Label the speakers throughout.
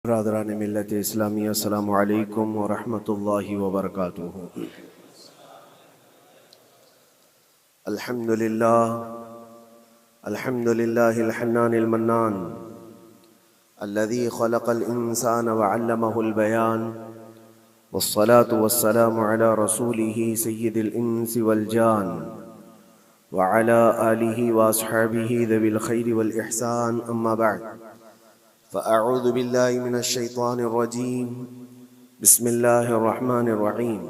Speaker 1: बरादरान मिल्लत इस्लामी अस्सलामु अलैकुम व रहमतुल्लाहि व बरकातुहू। अल्हम्दुलिल्लाहिल हन्नानिल मन्नान अल्लज़ी खलक़ल इंसान व अल्लमहुल बयान वस्सलातु वस्सलामु अला रसूलिही सय्यिदिल इंसी वल जान व अला आलिही व अस्हाबिही ज़विल खैरि वल इहसान अम्मा बअद फ़अऊज़ु बिल्लाहि मिनश शैतानिर रजीम बिस्मिल्लाहिर रहमानिर रहीम।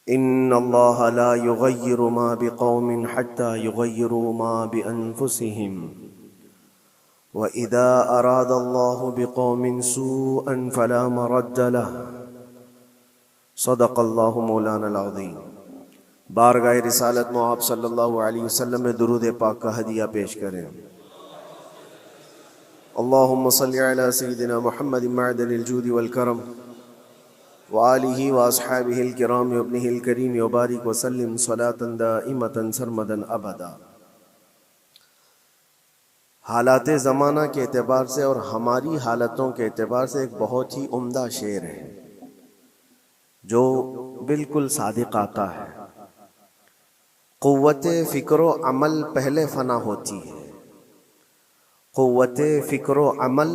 Speaker 1: इन्नल्लाह ला युग़य्यिरु मा बिक़ौमिन हत्ता युग़य्यिरू मा बिअन्फुसिहिम व इज़ा अरादल्लाहु बिक़ौमिन सूअन फ़ला मरद्द लहु सदक़ल्लाहु मौलानाल अज़ीम। बारगाह रिसालत में आप सल्लल्लाहु अलैहि वसल्लम में दुरूद पाक का हदिया पेश करें। अल्लाहुम्मा सल्लि अला सय्यिदिना मुहम्मदिन मअदनिल जूदि वल करम व आलिहि व अस्हाबिहिल किराम व इब्निहिल करीम व बारिक व सल्लिम सलातन दाइमतन सरमदन अबदा। हालात ज़माना के एतबार से और हमारी हालतों के एतबार से एक बहुत ही उम्दा शेर है जो बिल्कुल सादिक आता है। क़ुव्वते फ़िक्र अमल पहले फ़ना होती है, क़ुव्वते फ़िक्र अमल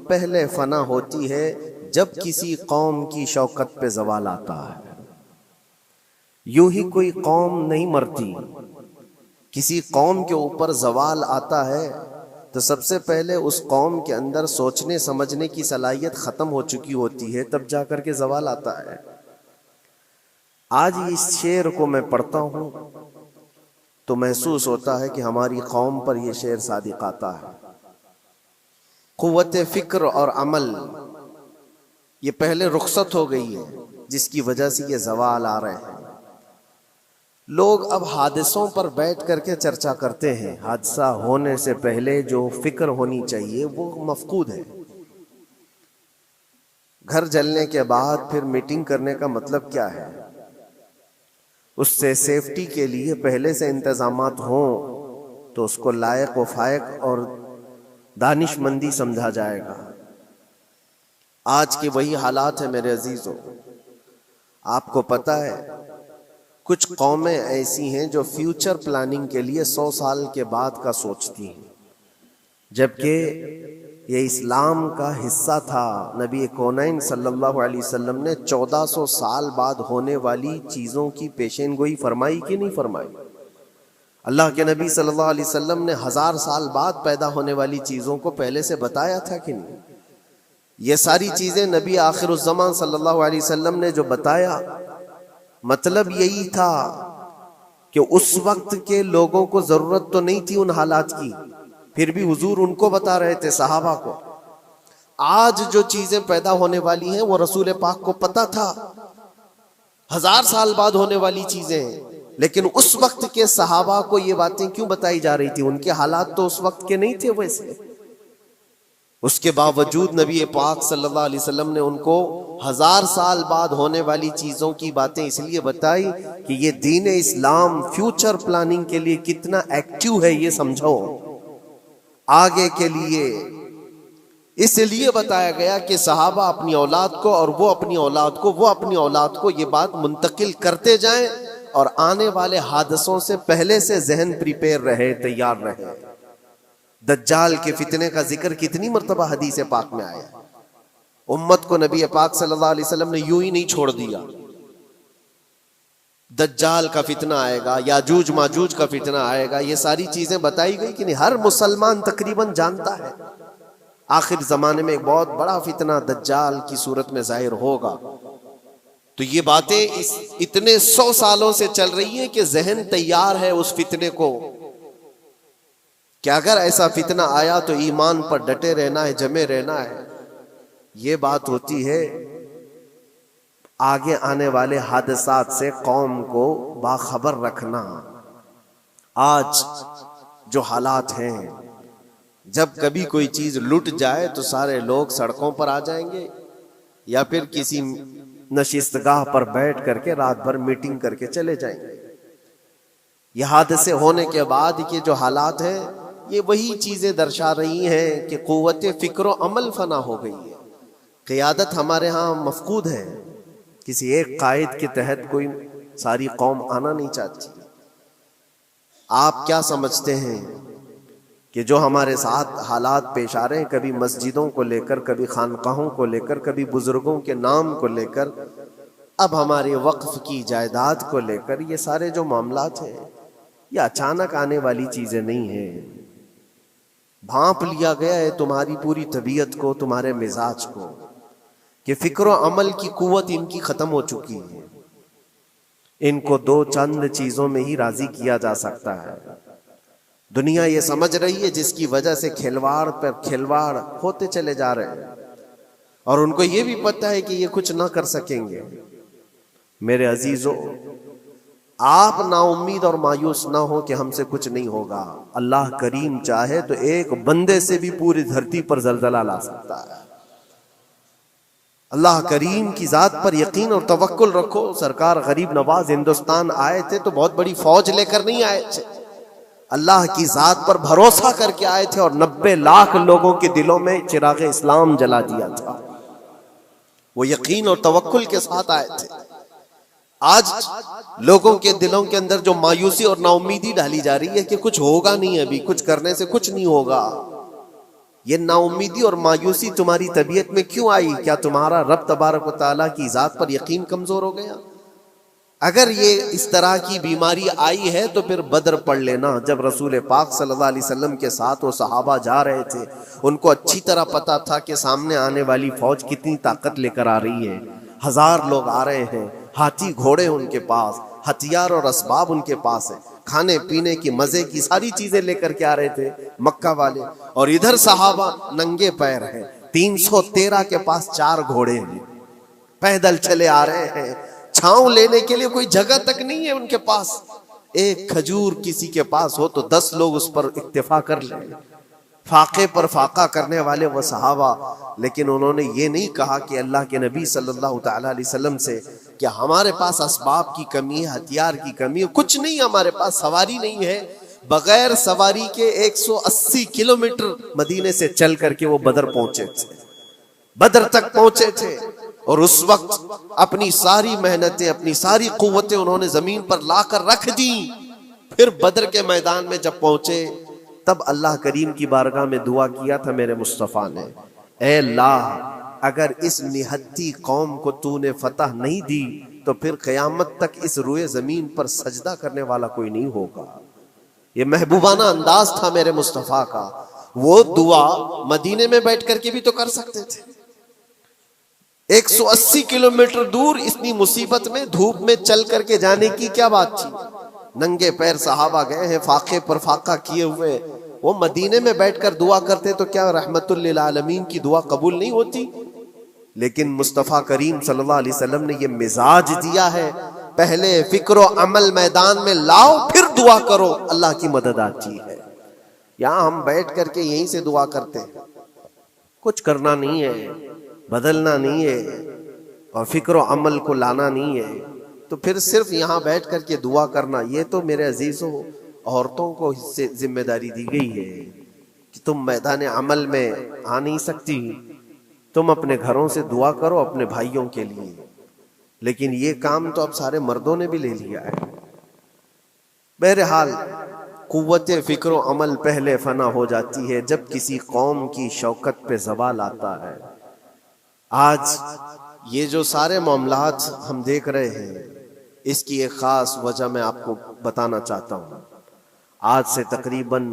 Speaker 1: पहले फ़ना होती है जब किसी कौम की शौकत पे ज़वाल आता है। यूं ही कोई कौम नहीं मरती, किसी कौम के ऊपर ज़वाल आता है तो सबसे पहले उस कौम के अंदर सोचने समझने की सलाहियत ख़त्म हो चुकी होती है, तब जाकर के ज़वाल आता है। आज इस शेर को मैं पढ़ता हूँ तो महसूस होता है कि हमारी कौम पर यह शेर सादिक आता है। क़ुव्वत फ़िक्र और अमल ये पहले रुखसत हो गई है जिसकी वजह से ये ज़वाल आ रहे हैं। लोग अब हादसों पर बैठ करके चर्चा करते हैं, हादसा होने से पहले जो फिक्र होनी चाहिए वो मफकूद है। घर जलने के बाद फिर मीटिंग करने का मतलब क्या है? उससे सेफ्टी के लिए पहले से इंतजामात हों तो उसको लायक व फायक और दानिशमंदी समझा जाएगा। आज के वही हालात है मेरे अजीजों। आपको पता है कुछ कौमें ऐसी हैं जो फ्यूचर प्लानिंग के लिए 100 साल के बाद का सोचती हैं, जबकि ये इस्लाम का हिस्सा था। नबी कौनैन सल्लल्लाहु अलैहि वसल्लम ने 1400 साल बाद होने वाली चीज़ों की पेशेनगोई फरमाई कि नहीं फरमाई? अल्लाह के नबी सल्लल्लाहु अलैहि वसल्लम ने 1000 साल बाद पैदा होने वाली चीज़ों को पहले से बताया था कि नहीं? ये सारी चीज़ें नबी आखिरुज़्ज़मान सल्लल्लाहु अलैहि वसल्लम ने जो बताया, मतलब यही था कि उस वक्त के लोगों को ज़रूरत तो नहीं थी उन हालात की, फिर भी हुजूर उनको बता रहे थे सहाबा को। आज जो चीज़ें पैदा होने वाली हैं वो रसूल पाक को पता था, 1000 साल बाद होने वाली चीज़ें, लेकिन उस वक्त के सहाबा को ये बातें क्यों बताई जा रही थी? उनके हालात तो उस वक्त के नहीं थे वैसे। उसके बावजूद नबी पाक सल्लल्लाहु अलैहि वसल्लम ने उनको 1000 साल बाद होने वाली चीज़ों की बातें इसलिए बताई कि ये दीन इस्लाम फ्यूचर प्लानिंग के लिए कितना एक्टिव है ये समझो। आगे के लिए इसलिए बताया गया कि सहाबा अपनी औलाद को और वो अपनी औलाद को, वो अपनी औलाद को ये बात मुंतकिल करते जाएं और आने वाले हादसों से पहले से जहन प्रिपेयर रहे, तैयार रहे। दज्जाल के फितने का जिक्र कितनी मर्तबा हदीस पाक में आया। उम्मत को नबी पाक सल्लल्लाहु अलैहि वसल्लम ने यूं ही नहीं छोड़ दिया। दज्जाल का फितना आएगा, याजूज माजूज का फितना आएगा, ये सारी चीजें बताई गई कि नहीं? हर मुसलमान तकरीबन जानता है आखिर जमाने में एक बहुत बड़ा फितना दज्जाल की सूरत में जाहिर होगा। तो ये बातें इतने 100 सालों से चल रही हैं कि जहन तैयार है उस फितने को कि अगर ऐसा फितना आया तो ईमान पर डटे रहना है, जमे रहना है। ये बात होती है आगे आने वाले हादसात से कौम को बाखबर रखना। आज जो हालात हैं, जब कभी कोई चीज लुट जाए तो सारे लोग सड़कों पर आ जाएंगे या फिर किसी नशिस्तगाह पर बैठ करके रात भर मीटिंग करके चले जाएंगे। ये हादसे होने के बाद के जो हालात हैं ये वही चीजें दर्शा रही हैं कि कुव्वत फिक्र अमल फना हो गई है। क़ियादत हमारे यहाँ मफकूद है, किसी एक कायद के तहत कोई सारी कौम आना नहीं चाहती। आप क्या समझते हैं कि जो हमारे साथ हालात पेश आ रहे हैं, कभी मस्जिदों को लेकर, कभी खानकाहों को लेकर, कभी बुजुर्गों के नाम को लेकर, अब हमारे वक्फ की जायदाद को लेकर, ये सारे जो मामलात हैं ये अचानक आने वाली चीजें नहीं है। भांप लिया गया है तुम्हारी पूरी तबीयत को, तुम्हारे मिजाज को, कि फिक्र अमल की कुव्वत इनकी खत्म हो चुकी है। इनको दो चंद चीजों में ही राजी किया जा सकता है। दुनिया ये समझ रही है, जिसकी वजह से खिलवाड़ पर खिलवाड़ होते चले जा रहे हैं, और उनको ये भी पता है कि ये कुछ ना कर सकेंगे। मेरे अजीजों, आप नाउम्मीद और मायूस ना हो कि हमसे कुछ नहीं होगा। अल्लाह करीम चाहे तो एक बंदे से भी पूरी धरती पर जलजला ला सकता है। अल्लाह करीम की जात पर यकीन और तवक्कुल रखो। सरकार गरीब नवाज हिंदुस्तान आए थे तो बहुत बड़ी फौज लेकर नहीं आए थे, अल्लाह की जात पर भरोसा करके आए थे, और 90 लाख लोगों के दिलों में चिराग इस्लाम जला दिया था। वो यकीन और तवक्कुल के साथ आए थे। आज लोगों के दिलों के अंदर जो मायूसी और नाउमीदी डाली जा रही है कि कुछ होगा नहीं, अभी कुछ करने से कुछ नहीं होगा, ये नाउमीदी और मायूसी तुम्हारी तबीयत में क्यों आई? क्या तुम्हारा रब तबारक व तआला की जात पर यकीन कमजोर हो गया? अगर ये इस तरह की बीमारी आई है तो फिर बदर पढ़ लेना। जब रसूल पाक सल्लल्लाहु अलैहि वसल्लम के साथ वो सहाबा जा रहे थे, उनको अच्छी तरह पता था कि सामने आने वाली फौज कितनी ताकत लेकर आ रही है। 1000 लोग आ रहे हैं, हाथी घोड़े उनके पास, हथियार और असबाब उनके पास है, खाने पीने की मजे की सारी चीजें लेकर के आ रहे थे मक्का वाले, और इधर सहाबा नंगे पैर हैं। 313 के पास 4 घोड़े हैं, पैदल चले आ रहे हैं, छांव लेने के लिए कोई जगह तक नहीं है उनके पास। एक खजूर किसी के पास हो तो 10 लोग उस पर इक्तिफा कर ले। फाके पर फाका करने वाले वो सहाबा, लेकिन उन्होंने ये नहीं कहा कि अल्लाह के नबी सल्लल्लाहु अलैहि वसल्लम से कि हमारे पास असबाब की कमी है, हथियार की कमी है, कुछ नहीं हमारे पास, सवारी नहीं है। बगैर सवारी के 180 किलोमीटर मदीने से चल करके वो बदर पहुंचे थे, बदर तक पहुंचे थे। और उस वक्त अपनी सारी मेहनतें, अपनी सारी कुव्वतें उन्होंने जमीन पर लाकर रख दी। फिर बदर के मैदान में जब पहुंचे तब अल्लाह करीम की बारगाह में दुआ किया था मेरे मुस्तफ़ा ने, ऐ अल्लाह, अगर इस निहत्ती कौम को तूने फतह नहीं दी तो फिर क़यामत तक इस रुए जमीन पर सजदा करने वाला कोई नहीं होगा। ये महबूबाना अंदाज था मेरे मुस्तफ़ा का। वो दुआ मदीने में बैठ करके भी तो कर सकते थे। 180 किलोमीटर दूर इतनी मुसीबत में धूप में चल करके जाने की क्या बात थी? नंगे पैर सहाबा गए हैं, फाके पर फाका किए हुए। वो मदीने में बैठकर दुआ करते तो क्या रहमतुल लिल आलमीन की दुआ कबूल नहीं होती? लेकिन मुस्तफ़ा करीम सल्लल्लाहु अलैहि वसल्लम ने ये मिजाज दिया है, पहले फिक्र अमल मैदान में लाओ, फिर दुआ करो, अल्लाह की मदद आती है। यहाँ हम बैठ करके यहीं से दुआ करते हैं, कुछ करना नहीं है, बदलना नहीं है, और फिक्र अमल को लाना नहीं है, तो फिर सिर्फ यहाँ बैठ करके दुआ करना, ये तो मेरे अजीजों औरतों को इससे जिम्मेदारी दी गई है कि तुम मैदान अमल में आ नहीं सकती, तुम अपने घरों से दुआ करो अपने भाइयों के लिए। लेकिन ये काम तो अब सारे मर्दों ने भी ले लिया है। बहरहाल कुव्वत फिक्र अमल पहले फना हो जाती है जब किसी कौम की शौकत पे ज़वाल आता है। आज ये जो सारे मामलात हम देख रहे हैं, इसकी एक ख़ास वजह मैं आपको बताना चाहता हूँ। आज से तकरीबन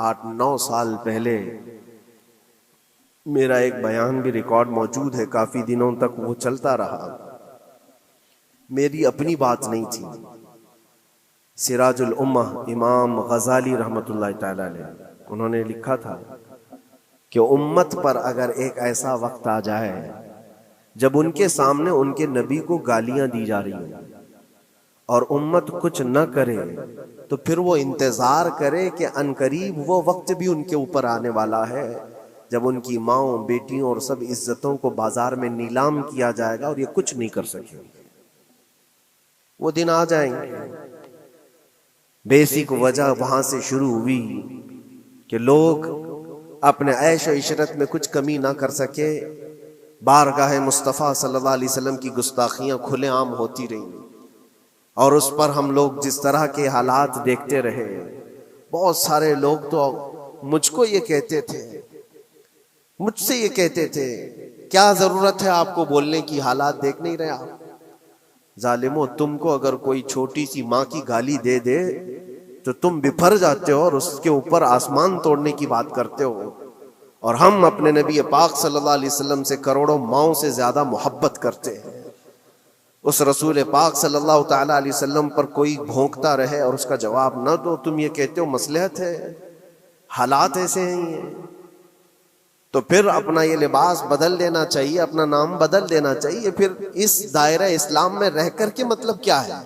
Speaker 1: 8-9 साल पहले मेरा एक बयान भी रिकॉर्ड मौजूद है, काफ़ी दिनों तक वो चलता रहा। मेरी अपनी बात नहीं थी, सिराजुल उम्मा इमाम गजाली रहमतुल्लाह तआला अलैह उन्होंने लिखा था कि उम्मत पर अगर एक ऐसा वक्त आ जाए जब उनके सामने उनके नबी को गालियां दी जा रही हैं और उम्मत कुछ न करे, तो फिर वो इंतजार करे कि अनकरीब वो वक्त भी उनके ऊपर आने वाला है जब उनकी माओ, बेटियों और सब इज्जतों को बाजार में नीलाम किया जाएगा और ये कुछ नहीं कर सकेंगे। वो दिन आ जाएंगे। बेसिक वजह वहां से शुरू हुई कि लोग अपने ऐश और इशरत में कुछ कमी ना कर सके। बारगाह मुस्तफ़ा सल्लल्लाहु अलैहि वसल्लम की गुस्ताखियां खुलेआम होती रहीं और उस पर हम लोग जिस तरह के हालात देखते रहे। बहुत सारे लोग तो मुझको ये कहते थे, मुझसे ये कहते थे, क्या जरूरत है आपको बोलने की, हालात देख नहीं रहे आप? जालिमो, तुमको अगर कोई छोटी सी माँ की गाली दे दे तो तुम बिफर जाते हो और उसके ऊपर आसमान तोड़ने की बात करते हो। और हम अपने नबी पाक सल्लल्लाहु अलैहि वसल्लम से करोड़ों माओं से ज्यादा मोहब्बत करते हैं। उस रसूल पाक सल्लल्लाहु ताला अलैहि वसल्लम पर कोई भौंकता रहे और उसका जवाब न दो, तुम ये कहते हो मसलहत है, हालात ऐसे हैं ये। तो फिर अपना ये लिबास बदल देना चाहिए, अपना नाम बदल देना चाहिए। फिर इस दायरा इस्लाम में रह कर के मतलब क्या है?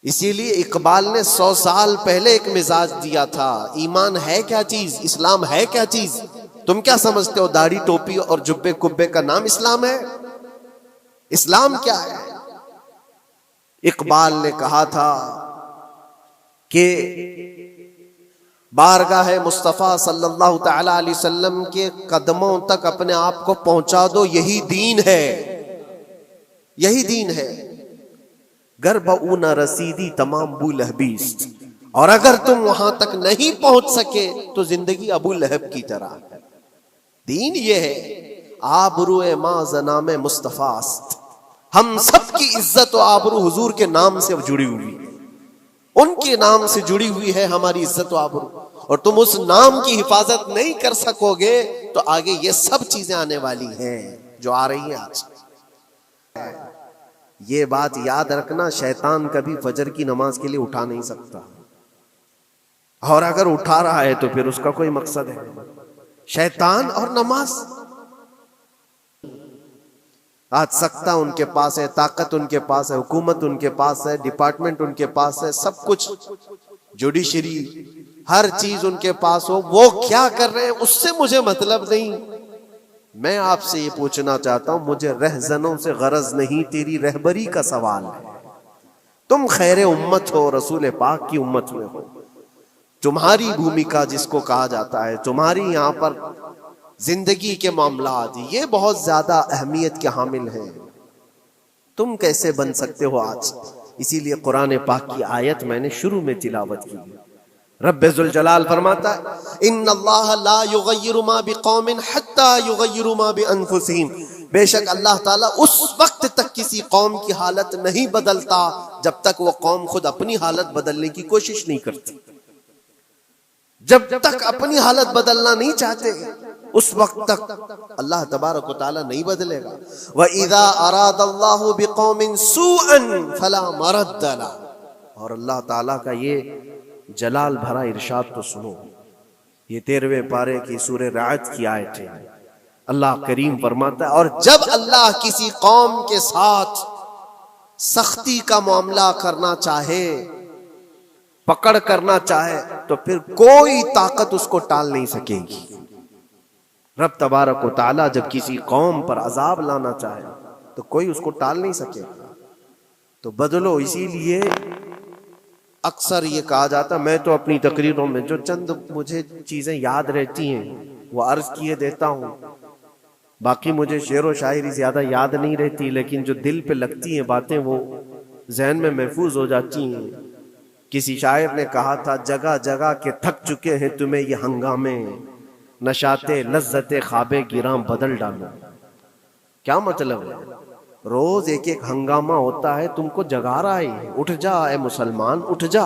Speaker 1: इसीलिए इकबाल ने 100 साल पहले एक मिजाज दिया था, ईमान है क्या चीज, इस्लाम है क्या चीज। तुम क्या समझते हो दाढ़ी टोपी और जुब्बे कुब्बे का नाम इस्लाम है? इस्लाम क्या है? इकबाल ने कहा था कि बारगाह मुस्तफ़ा सल्लल्लाहु ताला अलैहि वसल्लम के कदमों तक अपने आप को पहुंचा दो, यही दीन है, यही दीन है। गर्भ न रसीदी तमाम अबू लहबीस, और अगर तुम वहां तक नहीं पहुंच सके तो जिंदगी अबू लहब की तरह। दीन ये है, आबरूए मां जनाम मुस्तफास्त, हम सब की इज्जत और आबरू हुजूर के नाम से जुड़ी हुई है, उनके नाम से जुड़ी हुई है हमारी इज्जत और आबरू। और तुम उस नाम की हिफाजत नहीं कर सकोगे तो आगे ये सब चीजें आने वाली हैं जो आ रही हैं आज। ये बात याद रखना, शैतान कभी फजर की नमाज के लिए उठा नहीं सकता, और अगर उठा रहा है तो फिर उसका कोई मकसद है। शैतान और नमाज, आज सत्ता उनके पास है, ताकत उनके पास है, हुकूमत उनके पास है, डिपार्टमेंट उनके पास है, सब कुछ, जुडिशरी, हर चीज उनके पास हो, वो क्या कर रहे हैं उससे मुझे मतलब नहीं। मैं आपसे ये पूछना चाहता हूं, मुझे रहजनों से गरज नहीं, तेरी रहबरी का सवाल है। तुम खैर उम्मत हो, रसूल पाक की उम्मत में हो, तुम्हारी भूमिका जिसको कहा जाता है, तुम्हारी यहाँ पर जिंदगी के मामलात ये बहुत ज्यादा अहमियत के हामिल हैं। तुम कैसे बन सकते हो आज? इसीलिए कुरान पाक की आयत मैंने शुरू में तिलावत की। रब्बुल जलाल फरमाता है, इन्नल्लाह ला युगय्यिरु मा बिकौमिन हत्ता युगय्यिरु मा बिअनफुसिहिम, बेशक अल्लाह ताला उस वक्त तक किसी कौम की हालत नहीं बदलता जब तक वो कौम खुद अपनी हालत बदलने की कोशिश नहीं करती। जब तक अपनी हालत बदलना नहीं चाहते उस वक्त तक अल्लाह तबारक व तआला नहीं बदलेगा। व इज़ा अरादल्लाहु बिकौमिन सूअन फला मरद्द ला, और अल्लाह ताला का ये जलाल भरा इरशाद तो सुनो, ये 13वें पारे की सूरह राअद की आयत है। अल्लाह करीम फरमाता है, और जब अल्लाह किसी कौम के साथ सख्ती का मामला करना चाहे, पकड़ करना चाहे, तो फिर कोई ताकत उसको टाल नहीं सकेगी। रब तबारक व तआला जब किसी कौम पर अजाब लाना चाहे तो कोई उसको टाल नहीं सकेगा। तो बदलो। इसीलिए अक्सर ये कहा जाता, मैं तो अपनी तकरीरों में जो चंद मुझे चीजें याद रहती हैं वो अर्ज किए देता हूँ, बाकी मुझे शेर व शायरी ज्यादा याद नहीं रहती, लेकिन जो दिल पे लगती हैं बातें वो जहन में महफूज हो जाती हैं। किसी शायर ने कहा था, जगह जगह के थक चुके हैं तुम्हें ये हंगामे, नशाते लज्जते ख्वाबे गिरां बदल डालो। क्या मतलब है? रोज एक एक हंगामा होता है, तुमको जगा रहा है, उठ जा ए मुसलमान, उठ जा।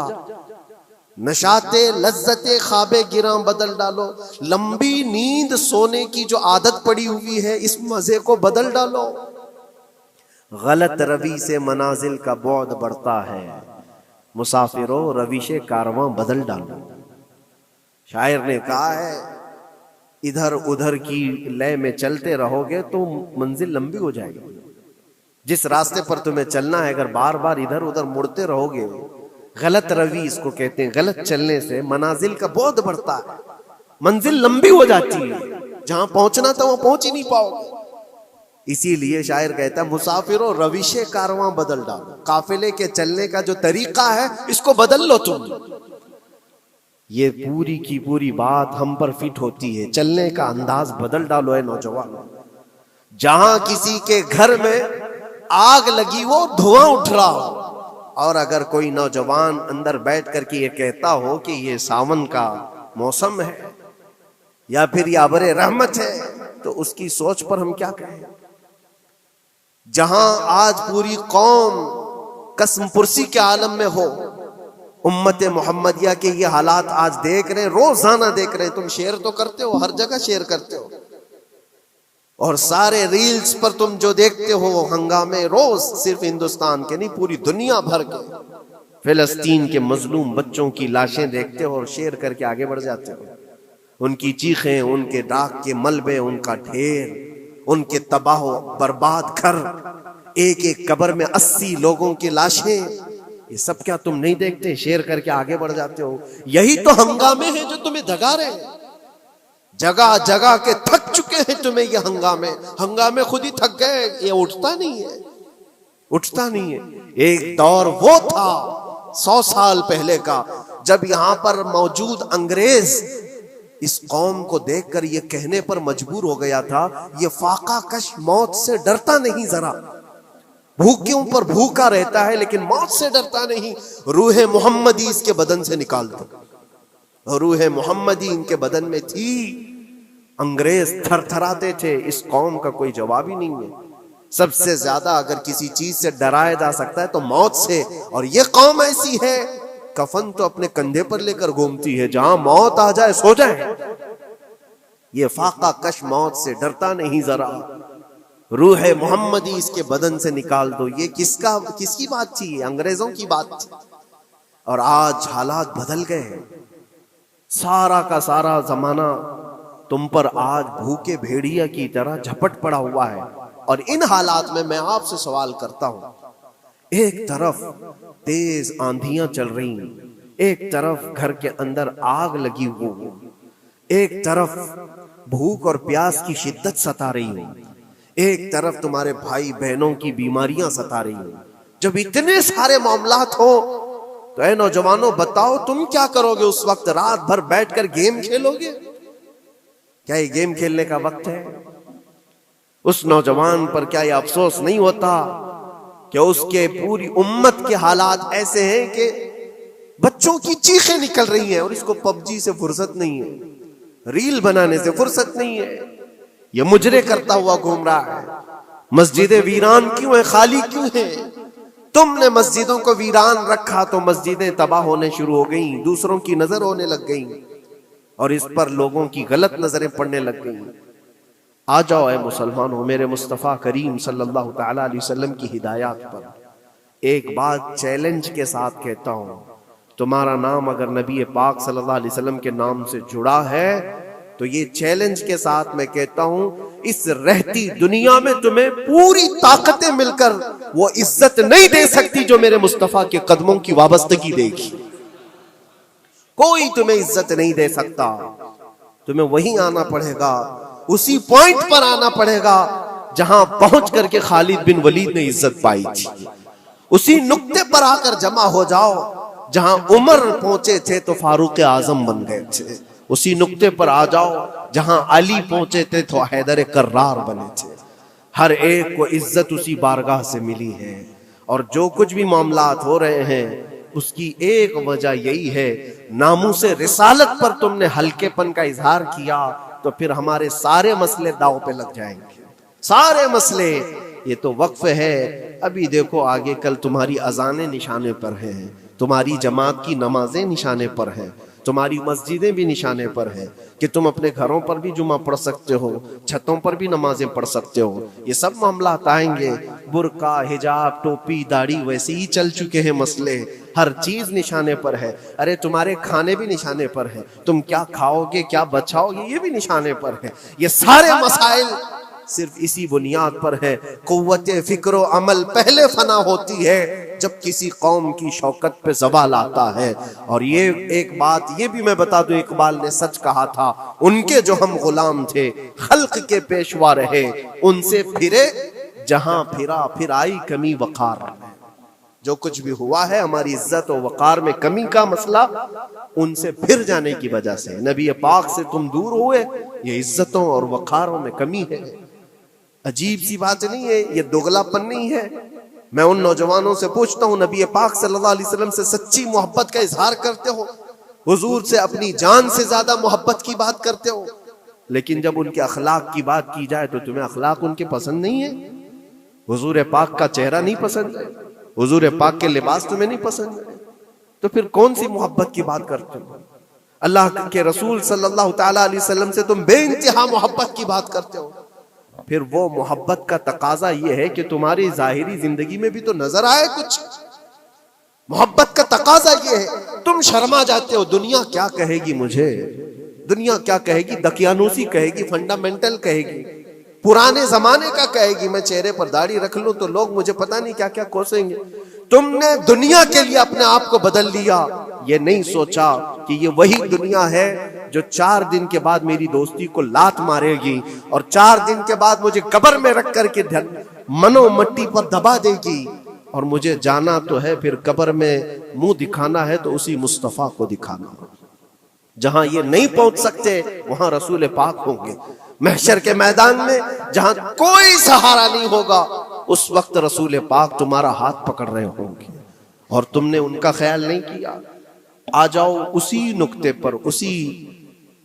Speaker 1: नशाते लज्जते ख्वाबे गिरां बदल डालो, लंबी नींद सोने की जो आदत पड़ी हुई है इस मजे को बदल डालो। गलत रवि से मनाजिल का बौद बढ़ता है, मुसाफिरों रविशे कारवां बदल डालो। शायर ने कहा है, इधर उधर की लय में चलते रहोगे तो मंजिल लंबी हो जाएगी। जिस रास्ते पर तुम्हें चलना है, अगर बार बार इधर उधर मुड़ते रहोगे, गलत रवि इसको कहते हैं, गलत चलने से मनाजिल का बोध बढ़ता है, मंजिल लंबी हो जाती है, जहां पहुंचना था वहां पहुंच ही नहीं पाओगे। इसीलिए शायर कहता है, मुसाफिरों रविशे कारवां बदल डालो, काफिले के चलने का जो तरीका है इसको बदल लो तुम। ये पूरी की पूरी बात हम पर फिट होती है। चलने का अंदाज बदल डालो है नौजवान। जहां किसी के घर में आग लगी वो धुआं उठ रहा हो, और अगर कोई नौजवान अंदर बैठ करके ये कहता हो कि ये सावन का मौसम है या फिर ये अबरे रहमत है, तो उसकी सोच पर हम क्या कहें। जहां आज पूरी कौम कसम पुरसी के आलम में हो, उम्मत मोहम्मदिया के ये हालात आज देख रहे हैं, रोजाना देख रहे हैं। तुम शेयर तो करते हो, हर जगह शेयर करते हो, और सारे रील्स पर तुम जो देखते हो हंगामे रोज, सिर्फ हिंदुस्तान के नहीं पूरी दुनिया भर के फिलिस्तीन के मजलूम बच्चों की लाशें देखते हो और शेयर करके आगे बढ़ जाते हो। उनकी चीखें, उनके दाग के मलबे, उनका ढेर, उनके तबाह बर्बाद घर, एक एक कब्र में 80 लोगों की लाशें, ये सब क्या तुम नहीं देखते? शेयर करके आगे बढ़ जाते हो। यही तो हंगामे हैं जो तुम्हें दगा रहे हैं। जगह जगह के थक चुके हैं तुम्हें ये हंगामे खुद ही थक गए। ये उठता नहीं है, उठता नहीं है। एक दौर वो था 100 साल पहले का, जब यहां पर मौजूद अंग्रेज इस कौम को देखकर ये कहने पर मजबूर हो गया था, ये फाका कश मौत से डरता नहीं, जरा भूखों पर भूखा रहता है लेकिन मौत से डरता नहीं। रूह मोहम्मदी इसके बदन से निकाल दो, और रूह मोहम्मदी इनके बदन में थी। अंग्रेज थरथराते थे। इस कौम का कोई जवाब ही नहीं है। सबसे ज्यादा अगर किसी चीज से डराया जा सकता है तो मौत से, और ये कौम ऐसी है कफन तो अपने कंधे पर लेकर घूमती है, जहां मौत आ जाए सो जाए। ये फाका कश मौत से डरता नहीं जरा। रूह मोहम्मदी इसके बदन से निकाल दो। ये किसकी बात थी? अंग्रेजों की बात थी। और आज हालात बदल गए। सारा का सारा जमाना तुम पर आज भूखे भेड़िया की तरह झपट पड़ा हुआ है। और इन हालात में मैं आपसे सवाल करता हूं, एक तरफ तेज आंधियां चल रही, एक तरफ घर के अंदर आग लगी हुई, एक तरफ भूख और प्यास की शिद्दत सता रही हो, एक तरफ तुम्हारे भाई बहनों की बीमारियां सता रही हो। जब इतने सारे मामलात हो तो ऐ नौजवानों बताओ तुम क्या करोगे उस वक्त? रात भर बैठकर गेम खेलोगे? क्या ये गेम खेलने का वक्त है? उस नौजवान पर क्या ये अफसोस नहीं होता कि उसके पूरी उम्मत के हालात ऐसे हैं कि बच्चों की चीखें निकल रही हैं और इसको पबजी से फुर्सत नहीं है, रील बनाने से फुर्सत नहीं है, ये मुजरे करता हुआ घूम रहा है। मस्जिदें वीरान क्यों है, खाली क्यों है? तुमने मस्जिदों को वीरान रखा तो मस्जिदें तबाह होने शुरू हो गई, दूसरों की नजर होने लग गई और इस पर लोगों की गलत नजरें पड़ने लग गई। आ जाओ ऐ मुसलमानों, मेरे मुस्तफ़ा करीम सल्लल्लाहु तआला अलैहि वसल्लम की हिदायत पर एक बात चैलेंज के साथ कहता हूं। तुम्हारा नाम अगर नबी पाक सल्लल्लाहु अलैहि वसल्लम के नाम से जुड़ा है तो ये चैलेंज के साथ मैं कहता हूं, इस रहती दुनिया में तुम्हें पूरी ताकतें मिलकर वो इज्जत नहीं दे सकती जो मेरे मुस्तफ़ा के कदमों की वाबस्तगी देगी। कोई तुम्हें इज्जत नहीं दे सकता। तुम्हें वहीं आना पड़ेगा, उसी पॉइंट पर आना पड़ेगा जहां पहुंच करके खालिद बिन वलीद ने इज्जत पाई थी। उसी नुक्ते पर आकर जमा हो जाओ जहां उमर पहुंचे थे तो फारूक आजम बन गए थे। उसी नुक्ते पर आ जाओ जहां अली पहुंचे थे तो हैदर कर्रार बने थे। हर एक को इज्जत उसी बारगाह से मिली है। और जो कुछ भी मामलात हो रहे हैं उसकी एक वजह यही है, नामूसे रिसालत पर तुमने हल्केपन का इजहार किया तो फिर हमारे सारे मसले दांव पे लग जाएंगे। सारे मसले, ये तो वक्फ है, अभी देखो आगे कल तुम्हारी अजानें निशाने पर हैं, तुम्हारी जमात की नमाजें निशाने पर हैं, तुम्हारी मस्जिदें भी निशाने पर हैं कि तुम अपने घरों पर भी जुमा पढ़ सकते हो, छतों पर भी नमाजें पढ़ सकते हो। ये सब मामला आएंगे। बुर्का, हिजाब, टोपी, दाढ़ी वैसे ही चल चुके हैं मसले। हर चीज निशाने पर है। अरे तुम्हारे खाने भी निशाने पर है, तुम क्या खाओगे क्या बचाओगे ये भी निशाने पर है। ये सारे मसाइल सिर्फ इसी बुनियाद पर है। कुव्वते फिक्र अमल पहले फना होती है जब किसी कौम की शौकत पे ज़वाल आता है। और ये एक बात ये भी मैं बता दूं, इकबाल ने सच कहा था, उनके जो हम गुलाम थे खल्क के पेशवा रहे, उनसे फिरे जहां फिरा फिर आई कमी वकार। जो कुछ भी हुआ है हमारी इज्जत और वकार में कमी का मसला उनसे फिर जाने की वजह से, नबी पाक से तुम दूर हुए, ये इज्जतों और वकारों में कमी है। अजीब सी बात नहीं है, ये दोगलापन नहीं है। मैं उन नौजवानों से पूछता हूं, नबी पाक सल्लल्लाहु अलैहि वसल्लम से सच्ची मोहब्बत का इजहार करते हो, हुजूर से अपनी जान से ज्यादा मोहब्बत की बात करते हो, लेकिन जब उनके अखलाक की बात की जाए तो तुम्हें अखलाक उनके पसंद नहीं है। हुजूर पाक का चेहरा नहीं पसंद है, हुजूर पाक के लिबास तुम्हें नहीं पसंद है, तो फिर कौन सी मोहब्बत की बात करते हो? अल्लाह के रसूल सल्लल्लाहु ताला अलैहि वसल्लम से तुम बेइंतहा मोहब्बत की बात करते हो, फिर वो मोहब्बत का तकाजा ये है कि तुम्हारी जाहिरी जिंदगी में भी तो नजर आए कुछ। मोहब्बत का तकाजा ये है, तुम शर्मा जाते हो, दुनिया क्या कहेगी मुझे, दुनिया क्या कहेगी, दकियानूसी कहेगी, फंडामेंटल कहेगी, पुराने जमाने का कहेगी, मैं चेहरे पर दाढ़ी रख लूं तो लोग मुझे पता नहीं क्या क्या कोसेंगे। तुमने दुनिया के लिए अपने आप को बदल लिया, ये नहीं सोचा कि ये वही दुनिया है जो 4 दिन के बाद मेरी दोस्ती को लात मारेगी और 4 दिन के बाद मुझे कब्र में रख करके मनो मट्टी पर दबा देगी, और मुझे जाना तो है, फिर कब्र में मुंह दिखाना है तो उसी मुस्तफा को दिखाना। जहां ये नहीं पहुंच सकते वहां रसूल पाक होंगे। महशर के मैदान में जहां कोई सहारा नहीं होगा, उस वक्त रसूल पाक तुम्हारा हाथ पकड़ रहे होंगे और तुमने उनका ख्याल नहीं किया। आ जाओ उसी नुक्ते पर, उसी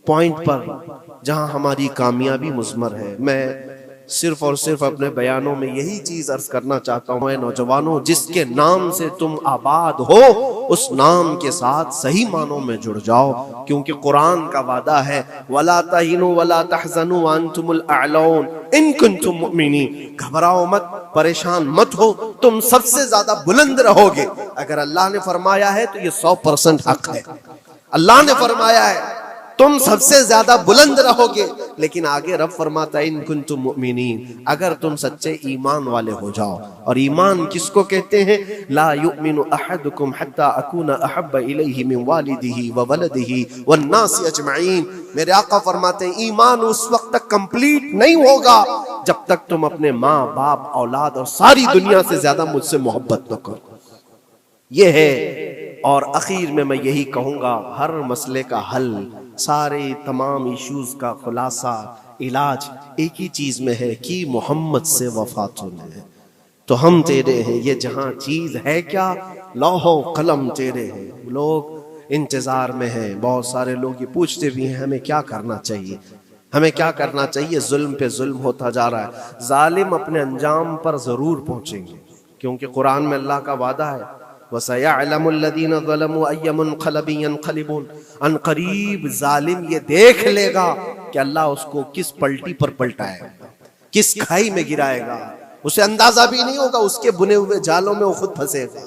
Speaker 1: पॉइंट पर जहां हमारी कामयाबी मुज़मर है। मैं सिर्फ और सिर्फ अपने बयानों में यही चीज अर्ज करना चाहता हूं, नौजवानों, जिसके नाम से तुम आबाद हो उस नाम के साथ सही मानों में जुड़ जाओ, क्योंकि कुरान का वादा है, वला तहिनु वला तहज़नु वअंतुमुल अअलौन इन कुंतुम मुमिनीन। घबराओ मत, परेशान मत हो, तुम सबसे ज्यादा बुलंद रहोगे। अगर अल्लाह ने फरमाया है तो ये 100% हक है। अल्लाह ने फरमाया है तुम सबसे ज्यादा बुलंद रहोगे, लेकिन आगे रब फरमाता है इन कुंतुम मुमिनीन, अगर तुम सच्चे ईमान वाले हो जाओ। और ईमान किसको कहते हैं? ला युमिनु अहदुकुम हत्ता अकूना अहब्बा इलैहि मिन वालिदिही व वलदिही वन नासी अजमईन। मेरे आका फरमाते हैं ईमान उस वक्त तक कंप्लीट नहीं होगा जब तक तुम अपने माँ बाप औलाद और सारी दुनिया से ज्यादा मुझसे मोहब्बत न करो। ये है। और आखिर में मैं यही कहूंगा, हर मसले का हल, सारे तमाम इश्यूज का खुलासा, इलाज एक ही चीज में है कि मोहम्मद से वफा तूने है तो हम तेरे हैं। ये जहां चीज है क्या, लौहो कलम तेरे हैं। लोग इंतजार में हैं, बहुत सारे लोग ये पूछते भी हैं हमें क्या करना चाहिए, हमें क्या करना चाहिए। जुल्म पे जुल्म होता जा रहा है, जालिम अपने अंजाम पर जरूर पहुंचेंगे, क्योंकि कुरान में अल्लाह का वादा है वसयअलमुल्लज़ीना ज़लमू अय्य मुनक़लबिन यनक़लिबून। अनक़रीब जालिम ये देख लेगा कि अल्लाह उसको किस पलटी पर पलटाएगा, किस खाई में गिराएगा, उसे अंदाजा भी नहीं होगा, उसके बुने हुए जालों में वो खुद फंसेगा।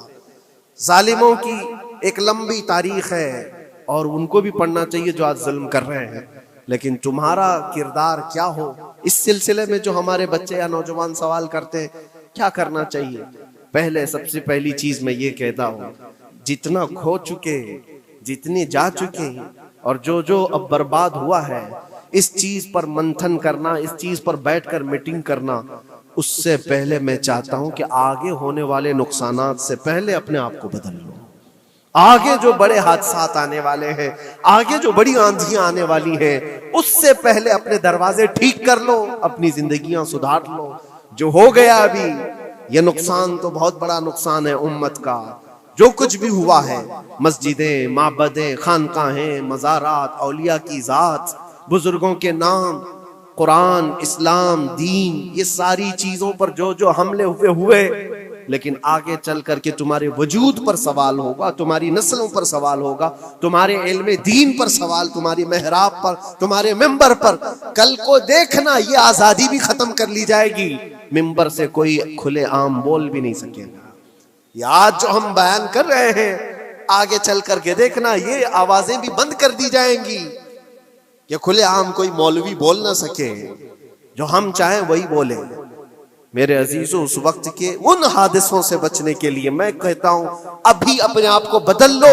Speaker 1: जालिमों की एक लंबी तारीख है और उनको भी पढ़ना चाहिए जो आज जुल्म कर रहे हैं, लेकिन तुम्हारा किरदार क्या हो, इस सिलसिले में जो हमारे बच्चे या नौजवान सवाल करते हैं क्या करना चाहिए। पहले सबसे पहली चीज मैं ये कहता हूं, जितना खो चुके, जितने जा चुके और जो जो अब बर्बाद हुआ है, इस चीज पर मंथन करना, इस चीज पर बैठकर मीटिंग करना, उससे पहले मैं चाहता हूं कि आगे होने वाले नुकसानात से पहले अपने आप को बदल लो। आगे जो बड़े हादसात आने वाले हैं, आगे जो बड़ी आंधियां आने वाली हैं, उससे पहले अपने दरवाजे ठीक कर लो, अपनी जिंदगियां सुधार लो। जो हो गया अभी, ये नुकसान तो बहुत बड़ा नुकसान है उम्मत का। जो कुछ भी हुआ है, मस्जिदें, माबदें, खानकाहें, मज़ारात, औलिया की जात, बुजुर्गों के नाम, कुरान, इस्लाम, दीन, ये सारी चीजों पर जो जो हमले हुए, लेकिन आगे चल करके तुम्हारे वजूद पर सवाल होगा, तुम्हारी नस्लों पर सवाल होगा, तुम्हारे इल्मे दीन पर सवाल, तुम्हारी मेहराब पर, तुम्हारे मिंबर पर। कल को देखना ये आजादी भी खत्म कर ली जाएगी, मिंबर से कोई खुले आम बोल भी नहीं सकेगा। ये आज जो हम बयान कर रहे हैं, आगे चल करके देखना ये आवाजें भी बंद कर दी जाएंगी कि खुले आम कोई मौलवी बोल ना सके, जो हम चाहें वही बोले। मेरे अजीजों, उस वक्त के उन हादिसों से बचने के लिए मैं कहता हूं अभी अपने आप को बदल लो,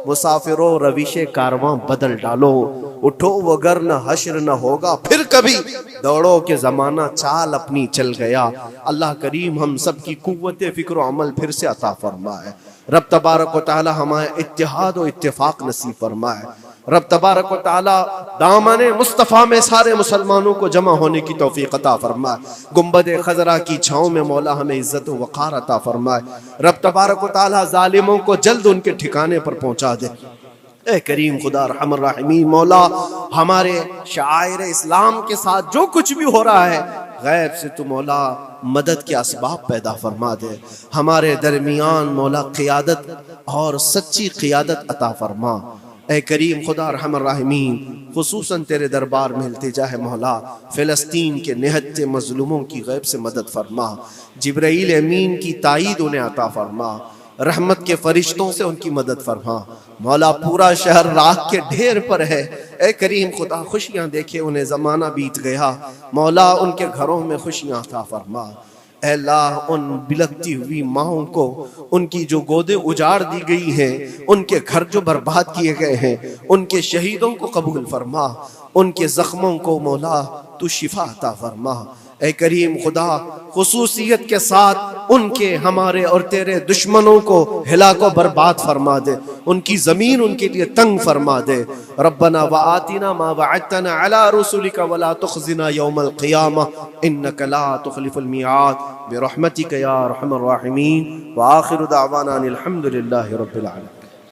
Speaker 1: मुसाफिरों रविशे कारवां बदल डालो, उठो वगर न हश्र न होगा फिर कभी, दौड़ो के जमाना चाल अपनी चल गया। अल्लाह करीम हम सब की कुव्वत फिक्र अमल फिर से अता फरमाए। रब तबारक व तआला हमारे इत्तिहाद और इत्तेफाक नसीब फरमाए। रब तबारक व तआला दामने मुस्तफ़ा में सारे मुसलमानों को जमा होने की तौफीक अता फरमाए। गुंबद खजरा की छाँव में मौला हमें इज्जत व वक़ार अता फरमाए। रब तबारक व तआला जालिमों को जल्द उनके ठिकाने पर पहुंचा दे। ए करीम खुदा रहमान रहीम, मौला हमारे शायर इस्लाम के साथ जो कुछ भी हो रहा है, गैब से तू मौला मदद के असबाब पैदा फरमा दे। हमारे दरमियान मौला क़ियादत और सच्ची क़ियादत अता फरमा। ए करीम खुदा रहमान रहीम, खुसूसन तेरे दरबार में इल्तिजा है मौला, फ़िलिस्तीन के निहत्ते मजलूमों की गैब से मदद फरमा। जिब्राईल अमीन की ताईद उन्हें अता फरमा। रहमत के फरिश्तों से उनकी मदद फरमा। मौला पूरा शहर राख के ढेर पर है। ए करीम खुदा खुशियां देखे उन्हें जमाना बीत गया, मौला उनके घरों में खुशियां अता फरमा। ऐ अल्लाह उन बिलखती हुई माओं को, उनकी जो गोदे उजाड़ दी गई हैं, उनके घर जो बर्बाद किए गए हैं, उनके शहीदों को कबूल फरमा। उनके जख्मों को मौला तू शिफा अता फरमा। ऐ करीम खुदा खुसूसियत के साथ उनके, हमारे और तेरे दुश्मनों को हिला को बर्बाद फरमा दे। उनकी जमीन उनके लिए तंग फरमा दे। रब्बना व आतिना मा वअदतना अला रुसुलिका वला तुखज़िना यौमल क़ियामा इन्नका ला तुख़लिफ़ुल मिआद बिरहमतिका या अरहमर राहिमीन। व आखिरु दावाना अनिल हम्दुलिल्लाहि रब्बिल आलमीन।